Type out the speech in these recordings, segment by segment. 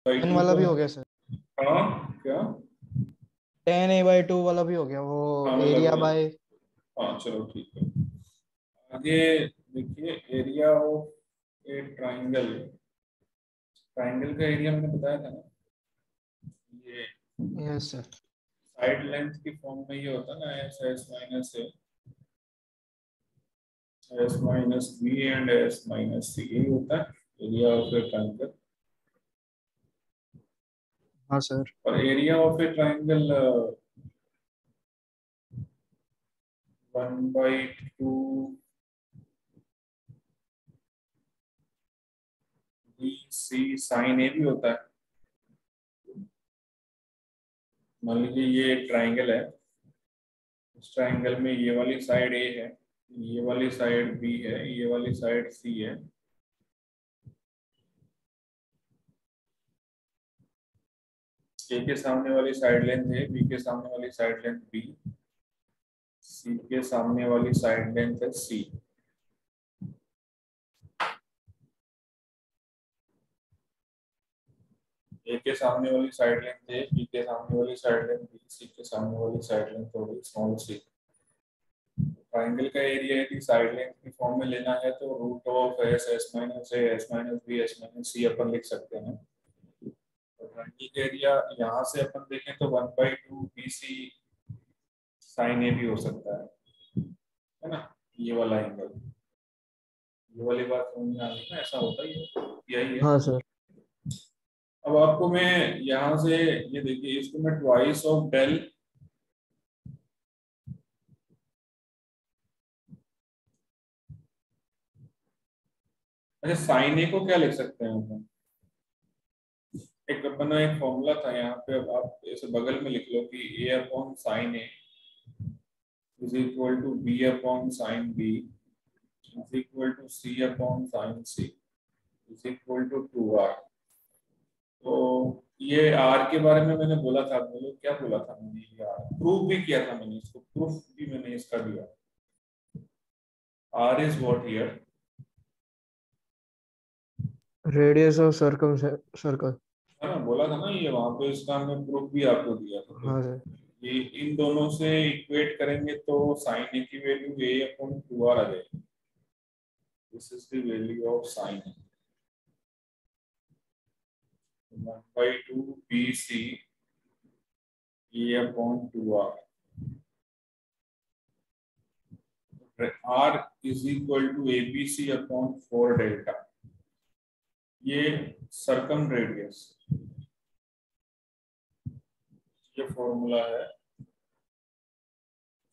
By 10 to वाला का। भी हो गया सर। हाँ क्या। 10a/2 वाला भी हो गया वो। हाँ मैं एरिया लगभग। बाय। हाँ चलो ठीक है। आगे देखिए, area of a triangle. Triangle का एरिया मैंने बताया था ना, ये यस सर। साइड लेंथ की फॉर्म में ये होता है ना, s S minus A, S minus b and s minus c, यही होता है एरिया ऑफ ए ट्राइंगल। हाँ सर। और area of a triangle 1/2 B c sine a भी होता है। मान लीजिए ये एक ट्राइंगल है, इस ट्राइंगल में ये वाली साइड ए है, ये वाली साइड बी है, ये वाली साइड सी है। ए के सामने वाली साइड लेंथ है, बी के सामने वाली साइड लेंथ बी, सी के सामने वाली साइड लेंथ है सी। ए के सामने वाली साइड लेंथ है, बी के सामने वाली साइड लेंथ बी, सी के सामने वाली साइड लेंथ होगी स्मॉल सी। ट्राइंगल का एरिया यदि साइड लेंथ की फॉर्म में लेना है तो root of S S minus A S minus B S minus C अपन लिख सकते हैं। तो ट्राइंगल का एरिया यहाँ से अपन देखें तो 1/2 बी सी साइन ए भी हो सकता है ना, ये वाला एंगल, ये वाली बात समझ में आ गई ना, ऐसा होता ही है, यही है। हाँ सर। अब आपको मैं यहाँ से ये देखिए, इसको मैं ट्वाइस ऑफ डेल अच्छा साइन ए को क्या लिख सकते हैं अपन, एक अपना एक फॉर्मूला था यहाँ पे, अब आप इसे बगल में लिख लो कि a upon sine A is equal to b upon sine b is equal to c upon sine c is equal to 2r। तो ये आर के बारे में मैंने बोला था, बोलो क्या बोला था मैंने, ये आर प्रूफ भी किया था मैंने, इसको प्रूफ भी मैंने इसका दिया। R is what here, radius of circle. है ना, बोला था ना ये वहां पे, इसका हमने प्रूफ भी आपको दिया था। तो हाँ सर। ये इन दोनों से इक्वेट करेंगे तो साइन ए की वैल्यू ए अपॉन 2r आ जाएगी। This is the value of sine A, 1/2 B C A upon 2r। r is equal to A B C upon 4 delta. ये सरकम रेडियस, ये फॉर्मूला है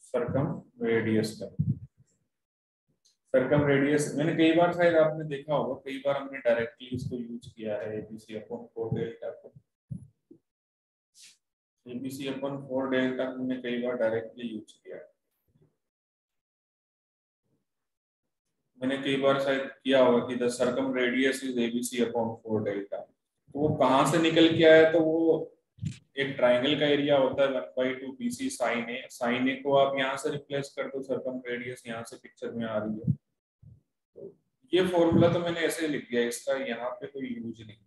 सरकम रेडियस का। सरकम रेडियस मैंने कई बार शायद आपने देखा होगा, कई बार हमने डायरेक्टली इसको यूज किया है, एबीसी अपॉन 4 डेल्टा को। एबीसी अपॉन 4 डेल्टा हमने कई बार डायरेक्टली यूज किया है। मैंने कई बार शायद किया होगा कि the circum radius is a b c upon 4 delta. तो वो कहाँ से निकल के आया, तो वो एक ट्राइंगल का एरिया होता है 1/2 बीसी साइन ए। साइन ए को आप यहाँ से रिप्लेस कर दो, सरकम रेडियस यहाँ से पिक्चर में आ रही है। तो ये फॉर्मूला तो मैंने ऐसे लिख दिया, इसका यहाँ पे कोई यूज नहीं,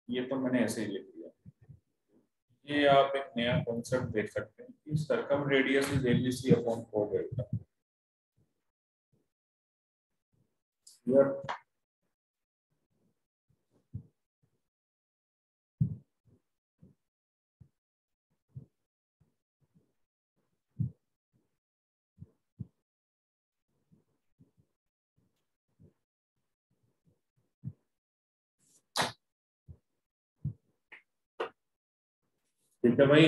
ये तो मैंने ऐसे ही लिख दिया। ये आप एक नया कॉन्सेप्ट देख सकते हैं कि circum radius is a b c upon 4 delta. ठीक है भाई।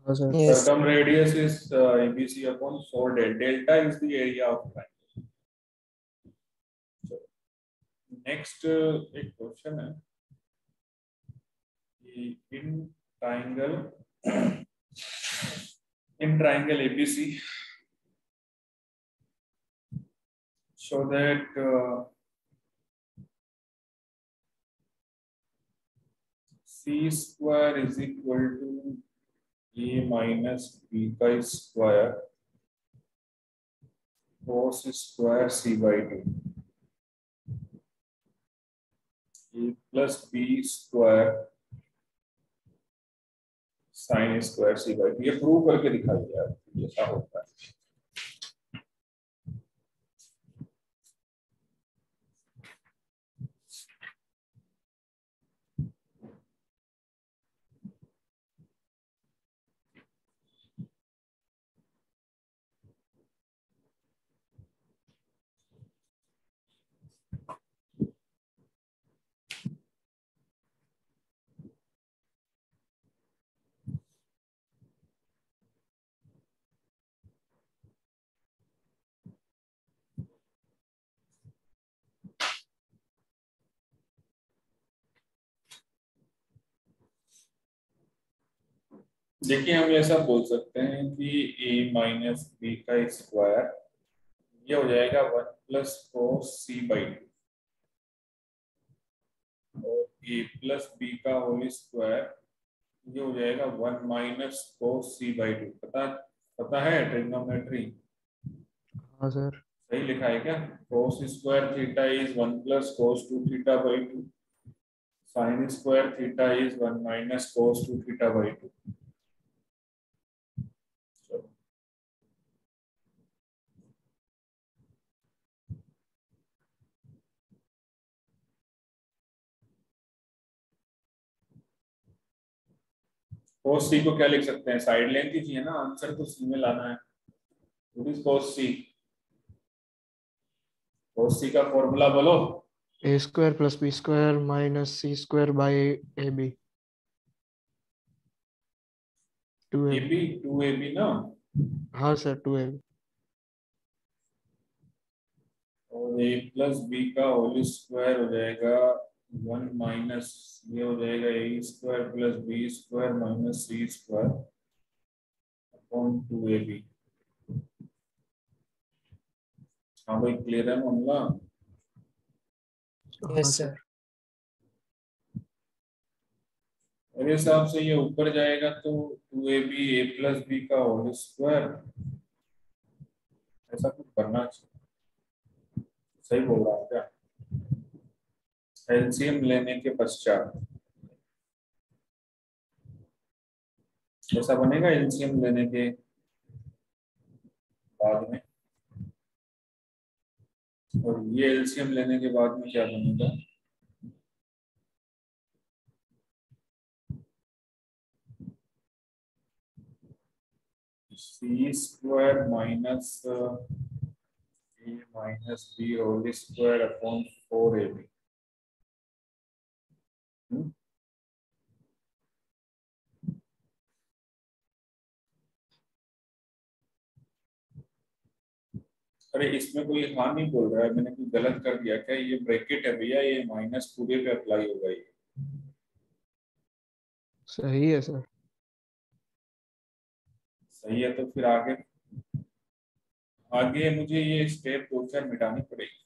हाँ sir. Yes. Circum radius is ABC upon 4 delta. Delta is the area of triangle. So, next एक क्वेश्चन है कि in triangle ABC, so that C square is equal to A minus B का square cos square C by 2। A plus B square sine square C by two. ये प्रूव करके दिखाइए यार, ऐसा होता है। देखिए हम ऐसा बोल सकते हैं कि ए माइनस बी का स्क्वायर ये हो जाएगा 1 + cos c/2 और ए प्लस बी का होल स्क्वायर ये हो जाएगा 1 - cos c/2। पता है ट्रिग्नोमेट्री? हाँ सर। सही लिखा है क्या? cos square theta is 1 + cos2 थीटा/2, sin square theta is 1 - cos2 थीटा/2। cos c को क्या लिख सकते हैं? साइड लेंथ ही चाहिए ना, आंसर तो सी में लाना है। What is cos c? cos c का फॉर्मूला बोलो। A square plus B square minus c square by a b, 2ab। ab 2ab ना, हाँ सर, 2ab। और ए प्लस बी का होल स्क्वायर हो जाएगा 1 माइनस ये हो जाएगा a square plus B square minus c square upon 2ab। हाँ भाई, क्लियर है मामला? Yes sir. मेरे हिसाब से ये ऊपर जाएगा तो 2ab ए प्लस बी का होल स्क्वायर, ऐसा कुछ करना चाहिए। सही बोल रहा हूँ क्या? एलसीएम लेने के पश्चात ऐसा बनेगा, एलसीएम लेने के बाद में, और ये एलसीएम लेने के बाद में क्या बनेगा? सी स्क्वायर माइनस ए minus b whole square upon 4ab। अरे इसमें कोई हाँ नहीं बोल रहा है, मैंने कोई गलत कर दिया क्या? ये ब्रैकेट है भैया, ये माइनस पूरे पे अप्लाई होगा ये। सही है सर। सही है तो फिर आगे आगे मुझे ये स्टेप 2-4 मिटानी पड़ेगी।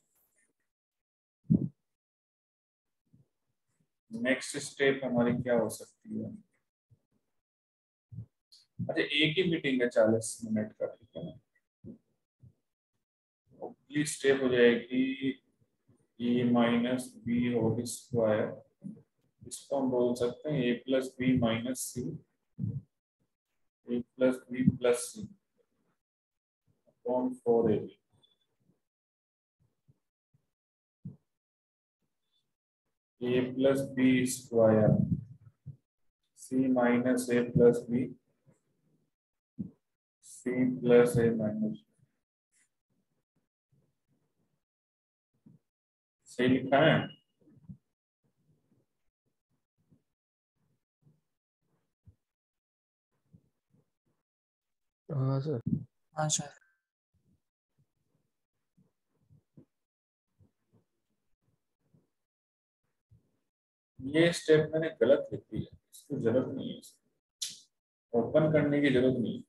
नेक्स्ट स्टेप हमारी क्या हो सकती है? अच्छा, एक ही मीटिंग है 40 मिनट का, ठीक है ना? अगली स्टेप हो जाएगी ए माइनस बी होल स्क्वायर, इसको हम बोल सकते हैं ए plus B minus C, A plus B plus C upon 4ab। A plus B square C minus a plus B C plus A minus. सही लिखा है? हाँ सर। हाँ सर। ये स्टेप मैंने गलत लिख दी है, इसकी जरूरत नहीं है, ओपन करने की जरूरत नहीं है।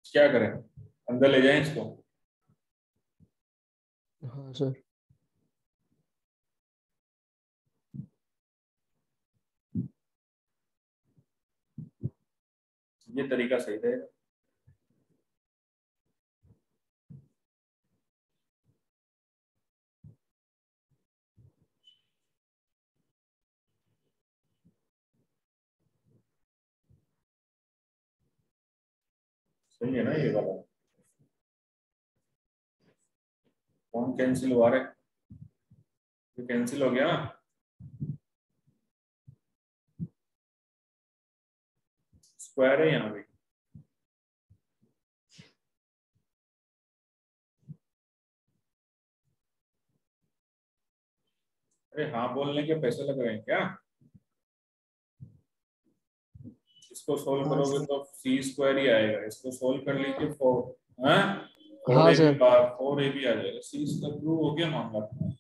क्या करें, अंदर ले जाएं इसको? हाँ सर। ये तरीका सही रहेगा। सही है ना ये वाला? कौन कैंसिल हुआ रहा है? ये कैंसिल हो गया ना? स्क्वायर है यहाँ पे। अरे हाँ बोलने के पैसे लग रहे हैं क्या? इसको सोल्व हाँ करोगे सर। तो सी स्क्वायर ही आएगा। इसको सोल्व कर लीजिए। फोर, हाँ, फोर हाँ ए बी, सर। 4ab आ जाएगा। सी स्क्वायर प्रूव हो गया मामला तुम्हारा।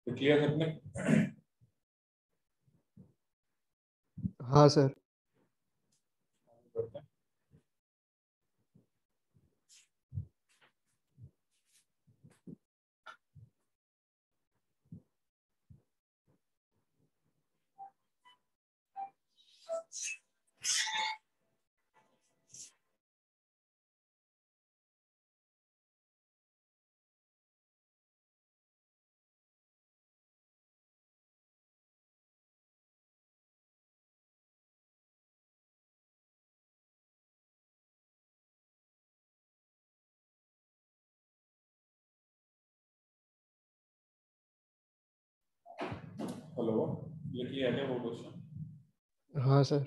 तो क्लियर सबने? हाँ सर। हेलो, ये किया है वो क्वेश्चन? हाँ सर।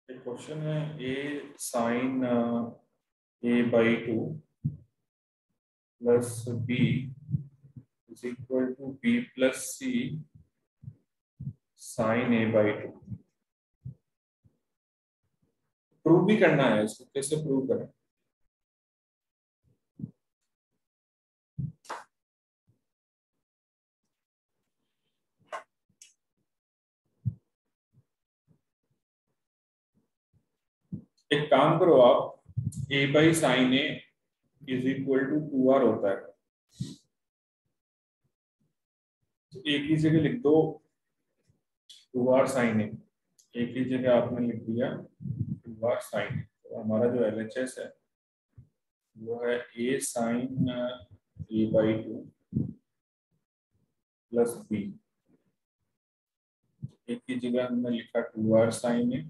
एक क्वेश्चन है, a sine a/2 plus b is equal to b plus c sine a/2। Prove भी करना है इसको। कैसे प्रूव करें? एक काम करो आप, a by sine a is equal to 2r होता है। तो एक ही जगह लिख दो 2r साइन a। एक ही जगह आपने लिख दिया 2r साइन a। तो हमारा जो LHS है वो है a sign a/2 plus b। एक ही जगह हमने लिखा 2r साइन a,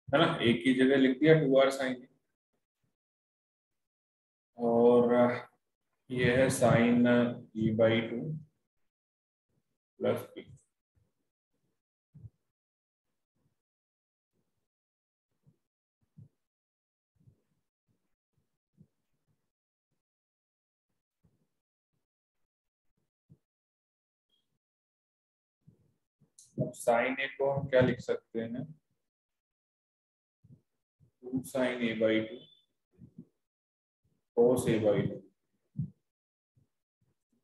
है ना? एक ही जगह लिख दिया 2r साइन a। और ये है sine a/2 plus b। Sine a को हम क्या लिख सकते हैं? 2 sign a/2 cos a by 2,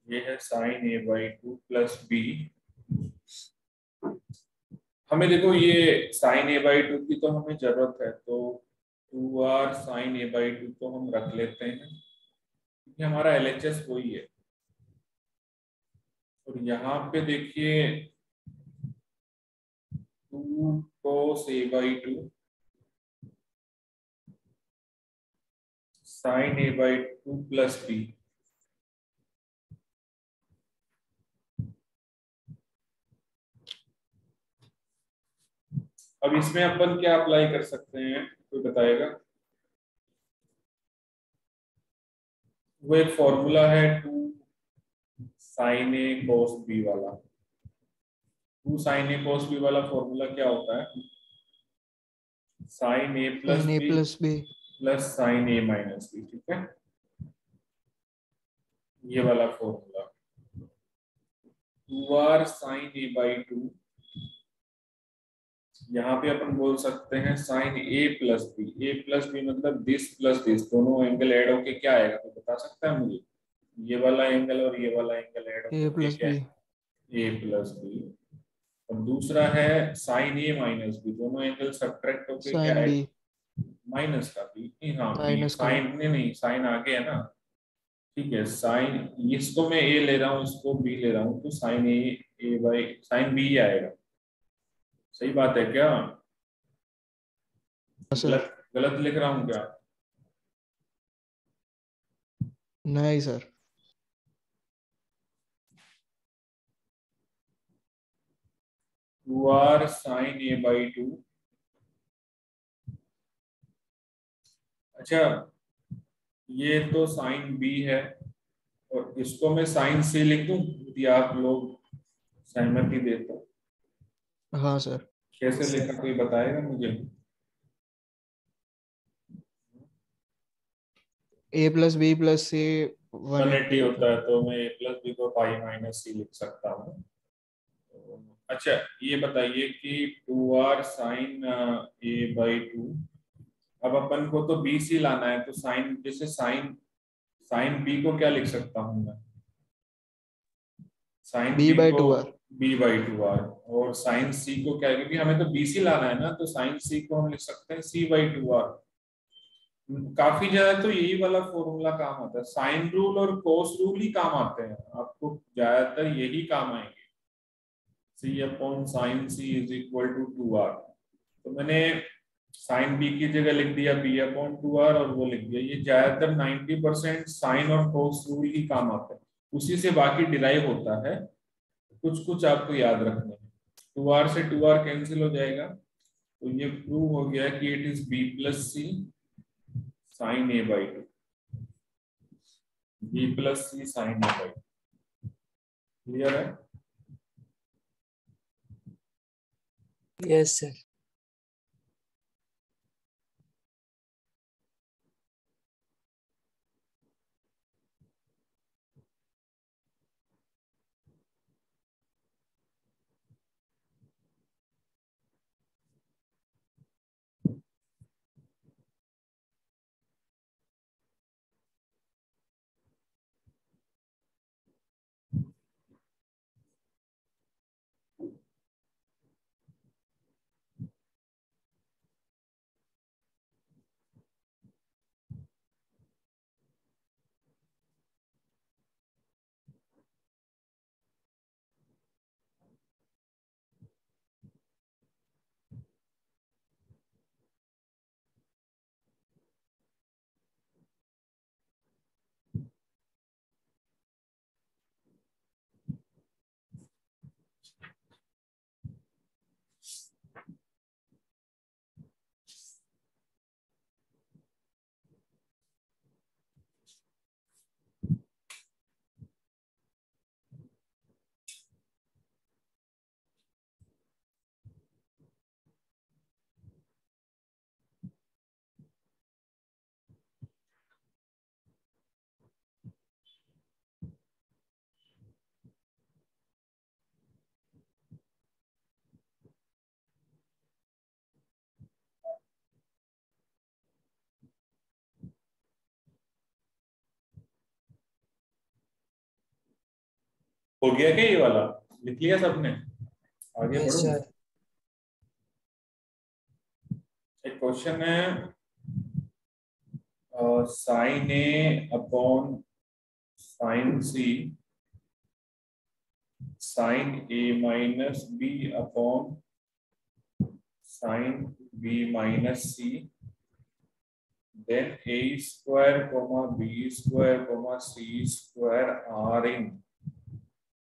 ये है sin a by 2 plus B. हमें देखो ये sin a by 2 की तो हमें जरूरत है, तो 2r sin a by 2 तो हम रख लेते हैं क्योंकि हमारा LHS वही है। और यहाँ पे देखिए 2 cos a by 2 sin a by 2 plus B. अब इसमें अपन क्या अप्लाई कर सकते हैं, कोई बताएगा? वो एक फॉर्मूला है 2 sin a cos b वाला। 2 sin a cos b वाला फॉर्मूला क्या होता है? sin a plus sin a b plus b plus sin a minus b, ठीक है, ये वाला formula. 2r sin a by 2, यहाँ पे अपन बोल सकते हैं sin a plus B. a plus B मतलब दिस प्लस दिस, दोनों एंगल ऐड होके क्या आएगा, तो बता सकता है मुझे? ये वाला एंगल और ये वाला एंगल ऐड a होके plus क्या b है? a plus B. और दूसरा है sin a माइनस बी, दोनों एंगल सब्ट्रैक्ट होके क्या sin b आएगा? माइनस का बी नहीं, हाँ बी, माइनस का साइन नहीं, साइन आगे है ना, ठीक है। साइन, इसको मैं ए ले रहा हूँ, इसको बी ले रहा हूँ, तो sine A by sine B आएगा। सही बात है क्या? सर। गलत गलत लिख रहा हूँ क्या? नहीं sir. 2r sin a by 2। अच्छा, ये तो साइन बी है और इसको मैं साइन सी लिख दूं यदि आप लोग सहमति दे तो। हाँ सर। कैसे लिखा, कोई बताएगा मुझे? a plus b plus c 180 180 होता होता है। है, तो मैं ए प्लस बी को पाई माइनस सी लिख सकता हूँ। अच्छा, ये बताइए कि 2r साइन ए बाई 2, अब अपन को तो बी सी लाना है, तो साइन, जैसे साइन साइन बी को क्या लिख सकता हूँ मैं? साइन b बी by को 2r बी बाई 2r, और साइन सी को क्या, क्योंकि हमें तो बी सी लाना है ना, तो साइन सी को हम लिख सकते हैं सी बाई 2r। काफी ज्यादा तो यही वाला फॉर्मूला काम आता है, साइन रूल और कोस रूल ही काम आते हैं, आपको ज्यादातर यही काम आएंगे। C upon sine c is equal to 2r, तो मैंने साइन बी की जगह लिख दिया बी अपॉन 2r और वो लिख दिया। ये ज्यादातर 90% साइन और कोस रूल ही काम आते हैं, उसी से बाकी डिराइव होता है। कुछ कुछ आपको याद रखने हैं। 2r से 2r कैंसिल हो जाएगा, तो ये प्रूव हो गया कि it is b plus c sine A by 2, b plus c sine A by. Clear है? Yes sir. हो गया क्या ये वाला? लिख लिया सबने? आगे यस बढ़ूं? सर। एक क्वेश्चन है, sine A upon sine c sine A minus b upon sine B minus c then a square comma b square comma c square are in,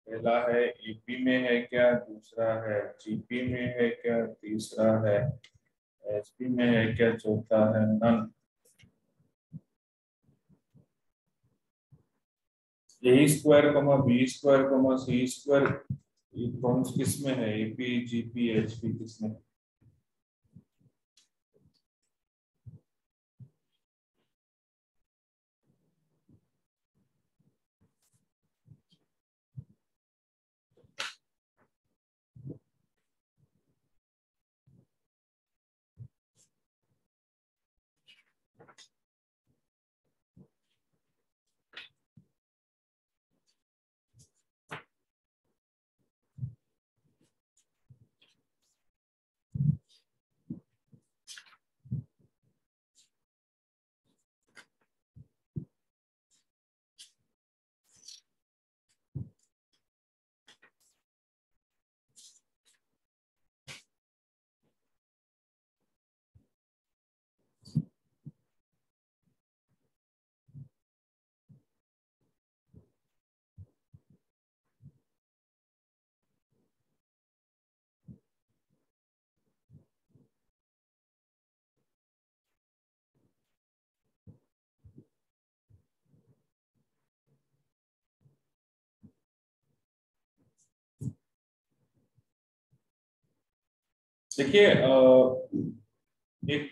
पहला है एपी में है क्या, दूसरा है जीपी में है क्या, तीसरा है एसपी में है क्या, चौथा है none. A square comma b square comma c square कौन किस में है, एपी जीपी एचपी किस में? देखिए एक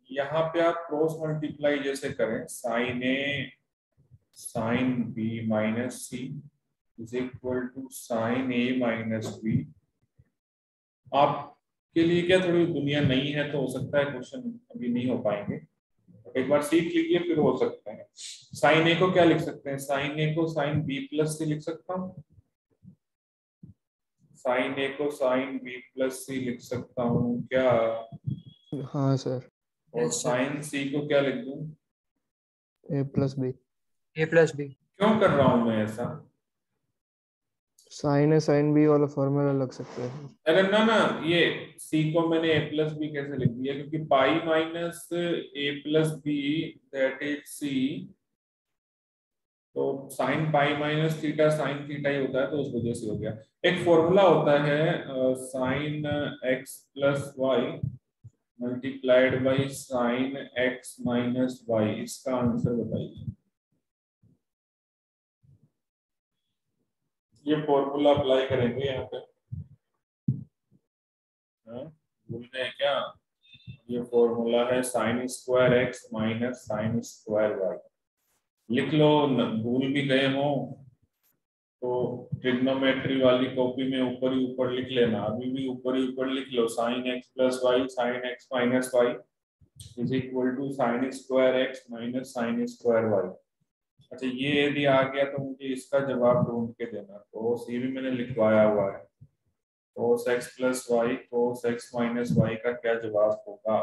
यहाँ पे आप क्रॉस मल्टीप्लाई जैसे करें, sine A sine B minus C is equal to sine A minus B. आपके लिए क्या थोड़ी दुनिया नई है तो हो सकता है क्वेश्चन अभी नहीं हो पाएंगे, एक बार सीख लीजिए फिर हो सकता है। साइन ए को क्या लिख सकते हैं, साइन ए को साइन बी प्लस सी लिख सकता हूँ, साइन ए को साइन बी प्लस सी लिख सकता हूँ क्या? हाँ सर। और यस सर। साइन सी को क्या लिख दूं? ए प्लस बी। ए प्लस बी। क्यों कर रहा हूं मैं ऐसा? साइन ए साइन बी वाला फॉर्मूला लग सकता है। अरे ना ना, ये सी को मैंने ए प्लस बी कैसे लिख दिया, क्योंकि pi minus a plus b that is c, तो sine pi minus theta sine theta ही होता है तो उस वजह से हो गया। एक फॉर्मूला होता है sine x plus Y multiplied by sine x minus Y, इसका आंसर बताइए। ये फॉर्मूला अप्लाई करेंगे यहाँ पे, हाँ, भूलने हैं क्या? ये फॉर्मूला है sine square x minus sine square Y. लिख लो, भूल भी गए हो तो ट्रिग्नोमेट्री वाली कॉपी में ऊपर ही ऊपर लिख लेना, अभी भी ऊपर ही ऊपर लिख लो, sine x plus Y sine x minus y is equal to sine square x minus sine square y. अच्छा, ये यदि आ गया तो मुझे इसका जवाब ढूंढ के देना, तो सी भी मैंने लिखवाया हुआ है, cos x plus Y cos x minus Y का क्या जवाब होगा?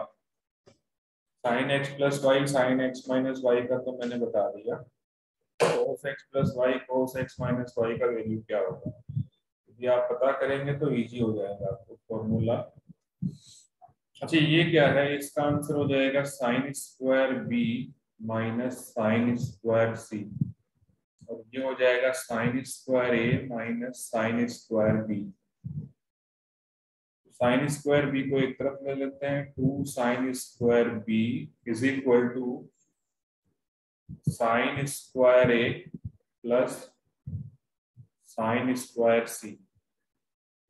Sine x plus Y sine x minus Y का तो मैंने बता दिया, cos x plus Y cos x minus Y का वैल्यू क्या होगा? यदि आप पता करेंगे तो इजी हो जाएगा आपको फॉर्मूला। अच्छा, ये क्या है, इसका आंसर हो जाएगा sine square b minus sine square c, और ये हो जाएगा sine square a minus sine square b. Sine square b को एक तरफ ले लेते हैं, two sine square b is equal to sine square a plus sine square c.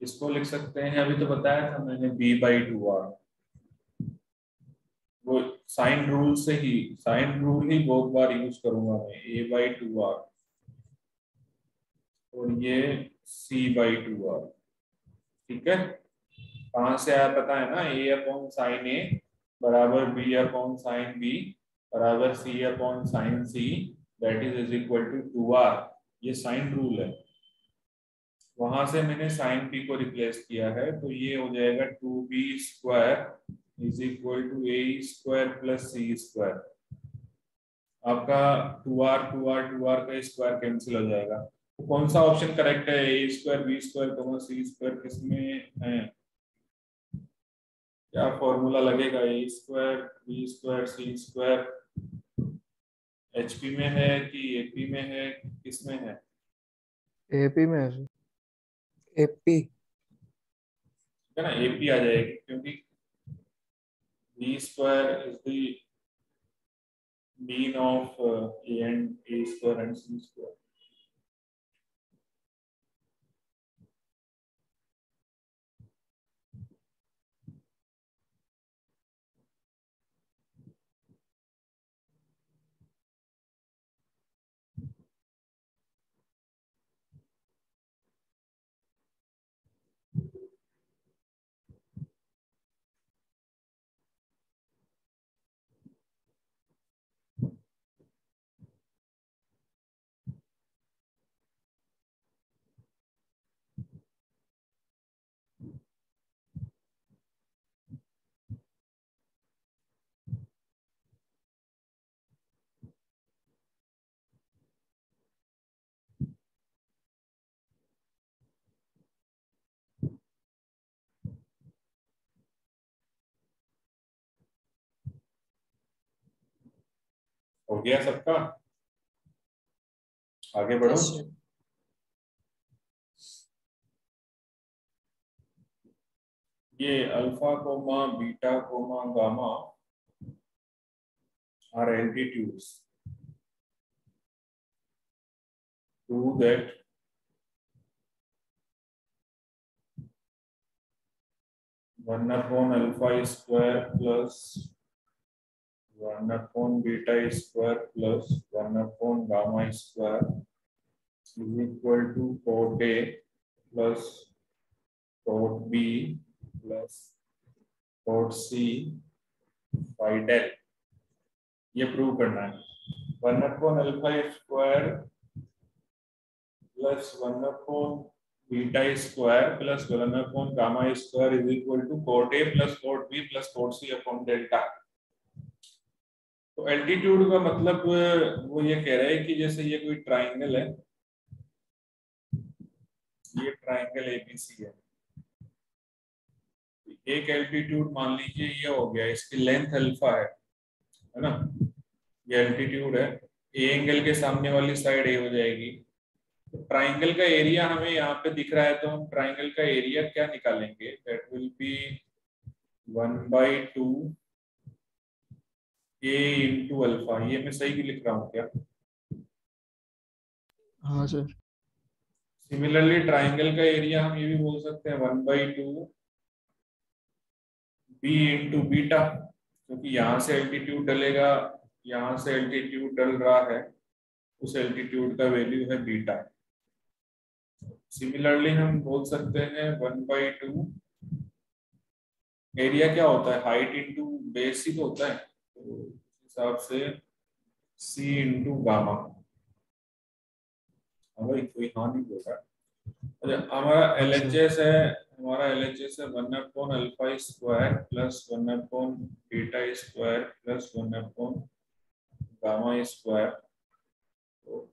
इसको लिख सकते हैं, अभी तो बताया था मैंने, बी बाई टू आर। वो साइन रूल से ही, साइन रूल ही बहुत बार यूज करूंगा मैं, ए बाई टू आर और ये सी बाई टू आर। ठीक है, कहाँ से आया पता है ना, ए अपॉन साइन ए बराबर बी अपॉन साइन बी बराबर c upon sine c that is equal to 2r, ये साइन रूल है, वहां से मैंने साइन पी को रिप्लेस किया है, तो ये हो जाएगा 2b² is equal to a² plus c²। आपका 2r का स्क्वायर कैंसिल हो जाएगा, तो कौन सा ऑप्शन करेक्ट है? a², b² c² किसमें है? क्या फॉर्मूला लगेगा? a² b² c², HP में है कि AP में है, किसमें है? एपी में है सर। एपी। है ना, AP आ जाएगी, क्योंकि b² is the mean of a and a² and c²। हो गया सबका? आगे बढ़ो। Yes sir. ये alpha comma beta comma gamma are altitudes, prove that one upon alpha square plus one upon beta square plus one upon gamma square is equal to cot A plus cot B plus cot C phi del। ये prove करना है। One upon alpha square plus one upon beta square plus one upon gamma square is equal to cot A plus cot B plus cot C upon delta. तो altitude का मतलब वो ये कह रहा है कि जैसे ये कोई ट्राइंगल है, ये ट्राइंगल ABC है, एक एल्टीट्यूड मान लीजिए ये हो गया, इसकी लेंथ अल्फा है ना, ये एल्टीट्यूड है, ए एंगल के सामने वाली साइड ए हो जाएगी। तो ट्राइंगल का एरिया हमें यहाँ पे दिख रहा है, तो हम ट्राइंगल का एरिया क्या निकालेंगे? That will be 1/2 A into alpha. ये मैं सही भी लिख रहा हूँ क्या? हाँ सर। सिमिलरली ट्राइंगल का एरिया हम ये भी बोल सकते हैं 1/2 बी इंटू बीटा, क्योंकि यहाँ से एल्टीट्यूड डलेगा, यहाँ से एल्टीट्यूड डल रहा है, उस एल्टीट्यूड का वैल्यू है बीटा। सिमिलरली हम बोल सकते हैं 1/2 एरिया क्या होता है? हाइट इंटू बेस ही तो होता है, तो उस हिसाब से सी इंटू गामा। भाई कोई हाँ नहीं बोल रहा। अच्छा, हमारा हाँ सर। LHS है, हमारा LHS है 1 upon alpha square plus 1 upon beta square plus 1 upon gamma square. तो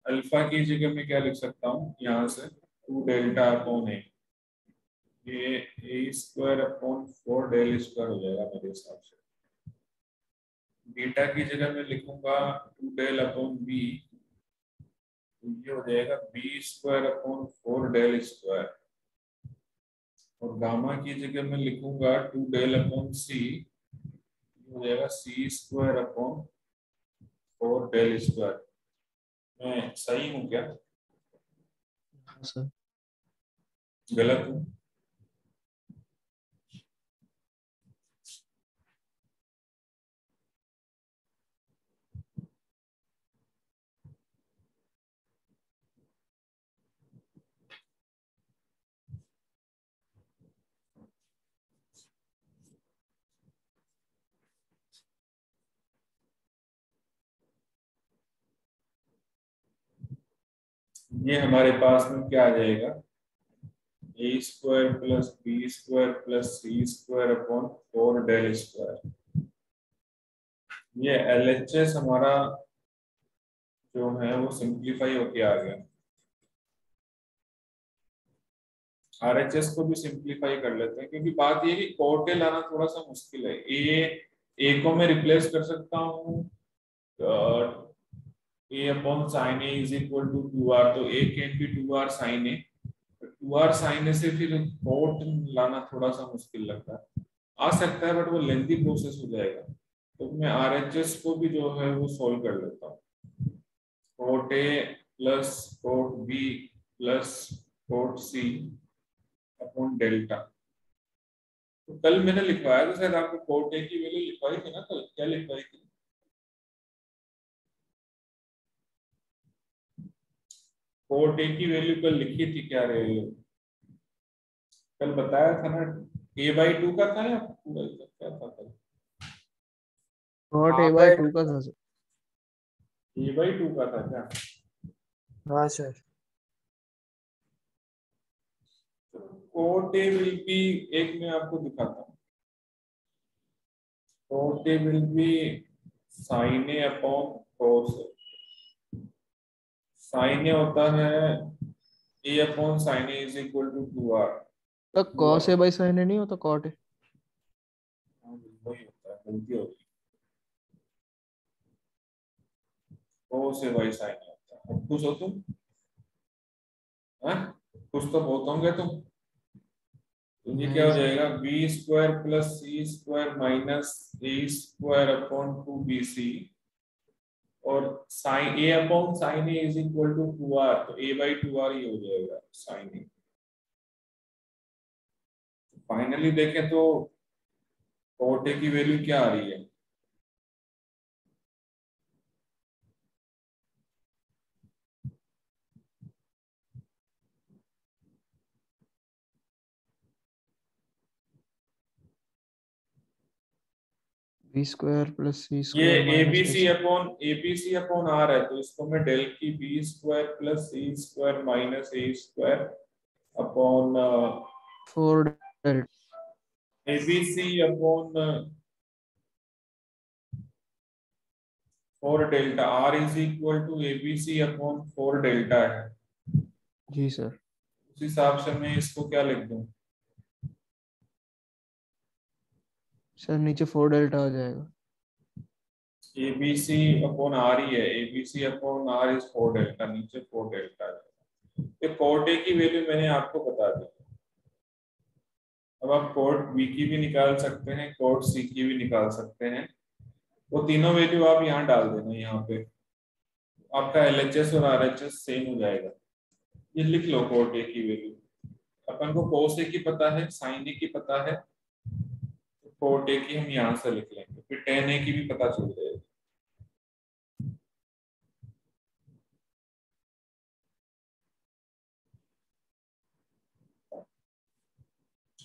अल्फा की जगह में क्या लिख सकता हूँ यहाँ से? 2 डेल्टा अपॉन ए, ये a² अपॉन 4 डेल स्क्वायर हो जाएगा मेरे हिसाब से। बीटा की जगह में लिखूंगा 2 डेल अपॉन बी, तो ये हो जाएगा b² अपॉन 4 डेल स्क्वायर। और गामा की जगह में लिखूंगा 2 डेल अपॉन सी, हो जाएगा c² अपॉन 4 डेल स्क्वायर। मैं सही हूँ क्या? हाँ सर। गलत हूँ? ये हमारे पास में क्या आ जाएगा, a square plus B square plus C square upon 4 del square. ये एलएचएस हमारा जो है वो सिंप्लीफाई होके आ गया। आरएचएस को भी सिंप्लीफाई कर लेते हैं, क्योंकि बात ये है कि कोटे लाना थोड़ा सा मुश्किल है। ए को मैं रिप्लेस कर सकता हूँ a upon sine A is equal to 2r, तो a can be 2r sine a. 2r sine a से फिर कोट लाना थोड़ा सा मुश्किल लगता है। आ सकता है बट वो लेंथी प्रोसेस हो जाएगा, तो मैं आरएचएस को भी जो है वो सॉल्व कर लेता हूँ। Cot A plus cot B plus cot C upon delta. तो कल मैंने लिखवाया था शायद आपको, कोट ए की वैल्यू लिखवाई थी ना कल, क्या लिखवाई थी? कोट ए की वैल्यू कल लिखी थी क्या रे? कल बताया था ना, a/2 का था या पूरा क्या था कल? नॉट हाँ ए बाई भाई। टू का था सर। a/2 का था क्या? हाँ sir. Cot a will be, एक मैं आपको दिखाता हूँ। Cot a will be sine A upon cos a. Sine a होता है a upon sine A is equal to 2r। तो cos a by sine a नहीं होता कॉट ए? वही होता है, गलती होगी। कोस ए बाई साइन ए होता है। अब खुश हो तुम? हाँ, खुश तो बहुत होंगे तुम। तो ये क्या नहीं हो सर। जाएगा, B square plus C square minus A square upon 2bc, और sine A upon sine A is equal to 2r, तो a/2r ही हो जाएगा साइन ए। फाइनली देखें तो कोट ए की वैल्यू क्या आ रही है, बी स्क्वायर प्लस सी ये square minus A ABC upon R है, तो इसको मैं डेल की B square plus C square minus A square upon 4 delta. ABC upon 4 delta, R is equal to ABC upon 4 delta है। जी sir. उस हिसाब से मैं इसको क्या लिख दूं, सर नीचे 4 डेल्टा आ जाएगा। एबीसी अपॉन आर ही है, ABC upon R is 4 delta, नीचे 4 डेल्टा है। ये कोट ए की वैल्यू मैंने आपको बता दी। अब आप कोट बी की भी निकाल सकते हैं, कोट सी की भी निकाल सकते हैं। वो तीनों वैल्यू आप यहाँ डाल देना, यहाँ पे आपका एलएचएस और आरएचएस सेम हो जाएगा। ये लिख लो कोट ए की वैल्यू। अपन को कोस ए की पता है, साइन ए की पता है, तो कोट ए की हम यहाँ से लिख लेंगे, फिर टेन ए की भी पता चल जाएगी।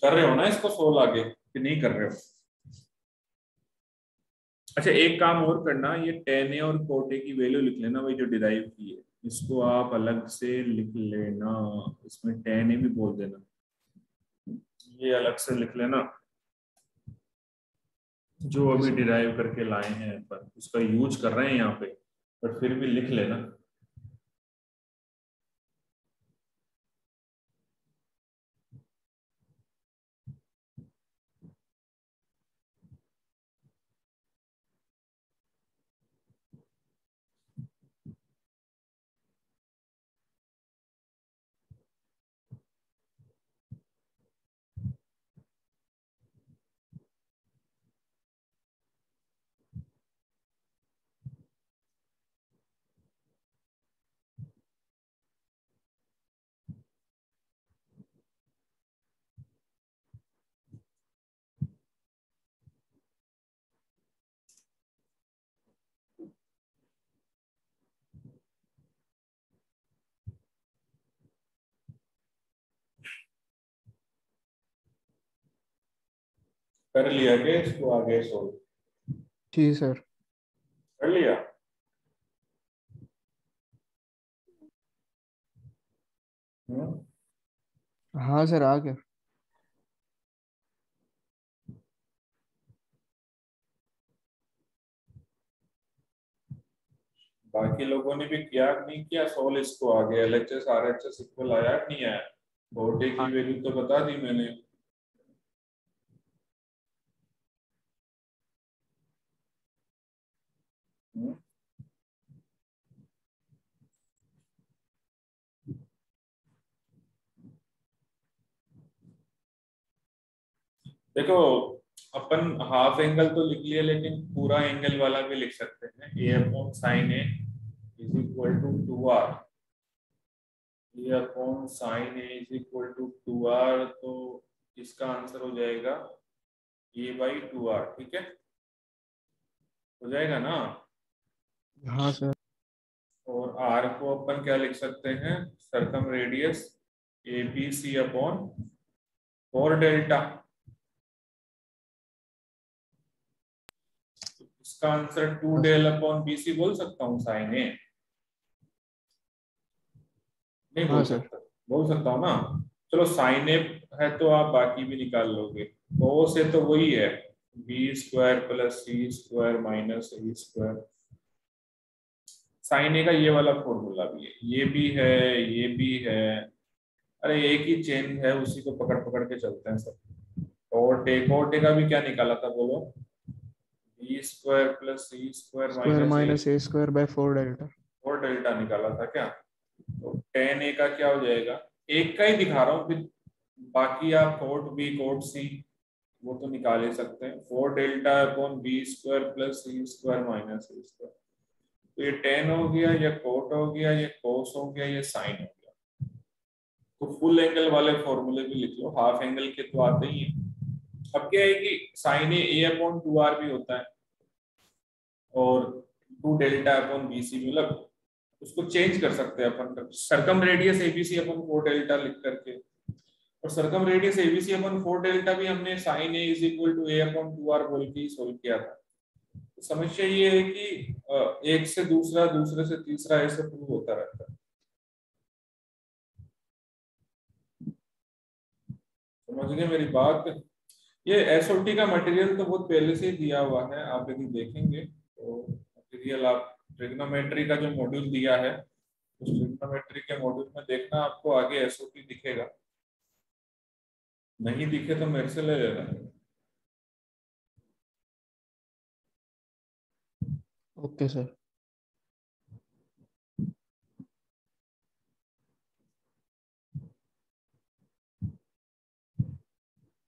कर रहे हो ना इसको सोल्व आगे कि नहीं कर रहे हो? अच्छा, एक काम और करना, ये टेन ए और कोट ए की वैल्यू लिख लेना, वही जो डिराइव की है, इसको आप अलग से लिख लेना, इसमें टेन ए भी बोल देना, ये अलग से लिख लेना, जो जी अभी सर। डिराइव करके लाए हैं पर उसका यूज कर रहे हैं यहाँ पे, पर फिर भी लिख लेना। कर लिया क्या इसको आगे सोल्व? जी सर। कर लिया। हम्म? हाँ सर आ गया। बाकी लोगों ने भी किया नहीं किया सोल्व, इसको आ गया LHS RHS इक्वल आया कि नहीं आया? बोटे की वैल्यू तो बता दी मैंने। हम्म? देखो, अपन हाफ एंगल तो लिख लिया, लेकिन पूरा एंगल वाला भी लिख सकते हैं। A upon sine A is equal to 2r। A upon sine A is equal to 2r, तो इसका आंसर हो जाएगा a/2r। ठीक है, हो जाएगा ना? हाँ सर। और r को अपन क्या लिख सकते हैं? Circum radius ABC upon 4 delta. इसका आंसर 2 हाँ सर। डेल अपॉन BC बोल सकता हूँ साइन ए? नहीं हाँ बोल सर। सकता? बोल सकता हूँ ना? चलो साइन ए है तो आप बाकी भी निकाल लोगे। तो से तो वही है, B² plus C² minus A²। Sign ए का ये वाला फॉर्मूला भी है, ये भी है, ये भी है। अरे एक ही चेन है, उसी को पकड़ पकड़ के चलते हैं सब। और टे का भी क्या निकाला था बोलो? B² plus C² square minus A minus A² by 4 delta. और डेल्टा निकाला था क्या? तो tan ए का क्या हो जाएगा? एक का ही दिखा रहा हूँ, फिर बाकी आप कोट बी कोट सी वो तो निकाल ही सकते हैं। 4 delta upon B² plus C² minus A²। तो ये tan हो गया, ये कोट हो गया, ये कोस हो गया, ये साइन हो गया। तो फुल एंगल वाले फॉर्मूले भी लिख लो, हाफ एंगल के तो आते ही है। अब क्या है कि साइन ए अपॉन 2r भी होता है, और 2 डेल्टा अपॉन BC, मतलब उसको चेंज कर सकते हैं अपन, circumradius ABC upon 4 delta लिख करके। और circumradius ABC upon 4 delta भी हमने sine A is equal to A upon 2r बोल के ही सोल्व किया था। तो समस्या ये है कि एक से दूसरा, दूसरे से तीसरा ऐसे प्रूव होता रहता है। समझ गए मेरी बात? ये SOT का मटेरियल तो बहुत पहले से ही दिया हुआ है, आप यदि देखेंगे तो मटेरियल, आप ट्रिग्नोमेट्री का जो मॉड्यूल दिया है उस ट्रिग्नोमेट्री के मॉड्यूल में देखना, आपको आगे SOT दिखेगा। नहीं दिखे तो मेरे से ले लेना। Okay sir.